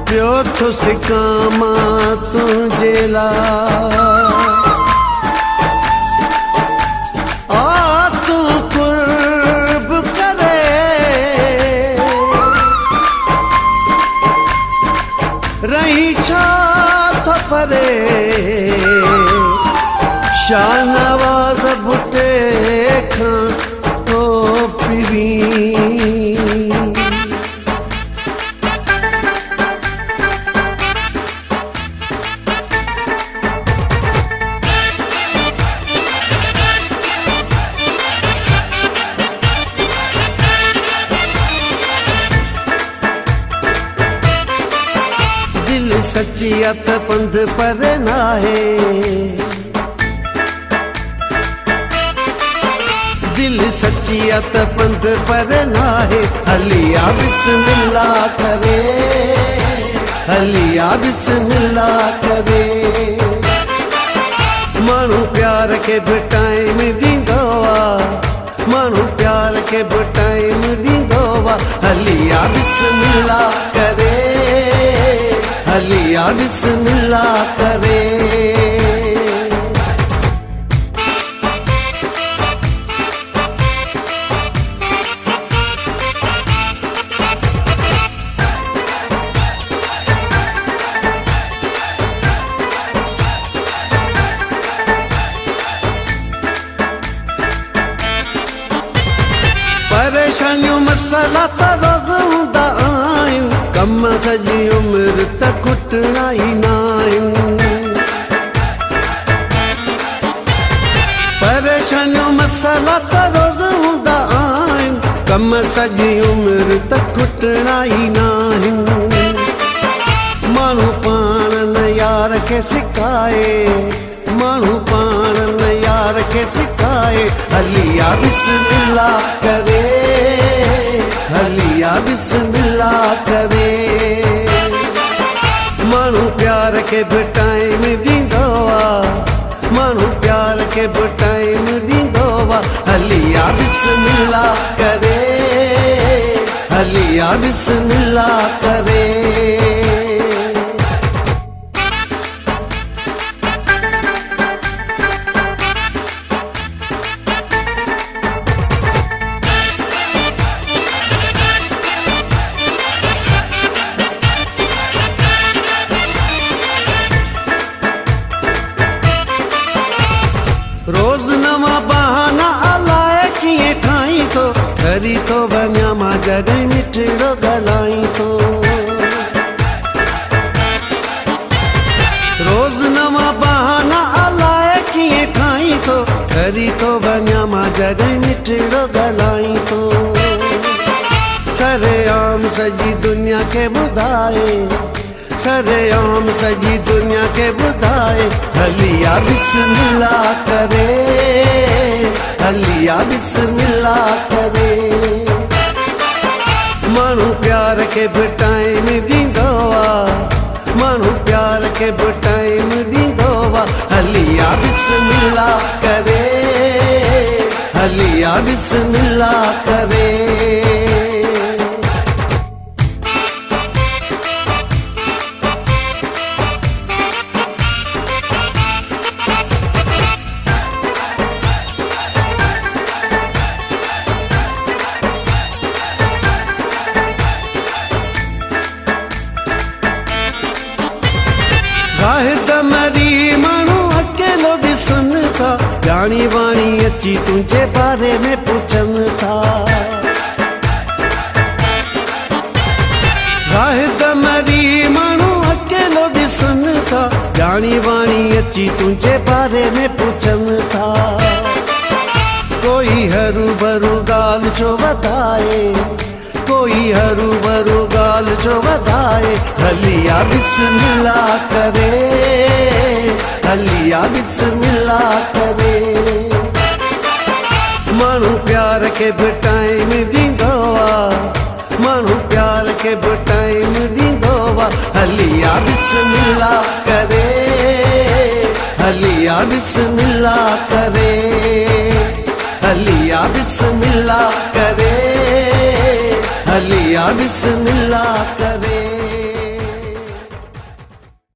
पियो तो सिकामा तुझे ला आ तू कुर्ब करे रही छा तो परे शाहनवाज बुटे खां तो पीवी दिल सचियत पंध पर नाहे दिल सचियत पंध पर नाहे हलिया बिस्मिल्लाह करे हलिया बिस्मिल्लाह करे मानू प्यार के भी टाइम ॾींदो आहे मानू प्यार के भी टाइम ॾींदो आहे हलिया बिस्मिल्लाह करे हलिया बिस्मिल्लाह करे परेशानियों मसाला त रोज़ हूंदा आहिनि कम सॼी उमिरि त कुटणा ई न आहिनि परेशानियों मसाला त रोज़ हूंदा आहिनि कम सॼी उमिरि त कुटणा ई न आहिनि माण्हू पाण न यार खे सिकाए माण्हू पाण न यार खे सिकाए हलिया बिस्मिल्लाह करे हलिया बिस्मिल्लाह करे माण्हू प्यार के भी टाइम ॾींदो आहे माण्हू प्यार के भी टाइम ॾींदो आहे हलिया बिस्मिल्लाह करे हलिया बिस्मिल्लाह करे रोज़ नवा बहाना अलाए कीअं ठाहीं थो घरी थो वञा मां जॾहिं मिठड़ो ॻाल्हाईं थो रोज़ नवा बहाना अलाए कीअं ठाहीं थो घरी थो वञा मां जॾहिं मिठड़ो ॻाल्हाईं थो सरेआम सॼी दुनिया खे ॿुधाए सरेआम सॼी दुनिया के ॿुधाए हलिया बिस्मिल्लाह करे हलिया बिस्मिल्लाह करे माण्हू प्यार के भी टाइम ॾींदो आहे माण्हू प्यार के भी टाइम ॾींदो आहे हलिया बिस्मिल्लाह करे हलिया बिस्मिल्लाह करे ज़ाहिद मरी माण्हू अकेलो ॾिसनि था ॼाणी वाणी अची तुंहिंजे बारे में पुछनि था ज़ाहिद मरी माण्हू अकेलो ॾिसनि था ॼाणी वाणी अची तुंहिंजे बारे में पुछनि था कोई हरू भरू ॻाल्हि जो वधाए कोई हरू भरू ॻाल्हि जो वधाए हलिया बिस्मिल्लाह करे हलिया बिस्मिल्लाह करे माण्हू प्यार के भी टाइम ॾींदो आहे माण्हू प्यार के भी टाइम ॾींदो आहे हलिया बिस्मिल्लाह करे हलिया बिस्मिल्लाह करे हलिया बिस्मिल्लाह करे हलिया बिस्मिल्लाह करे।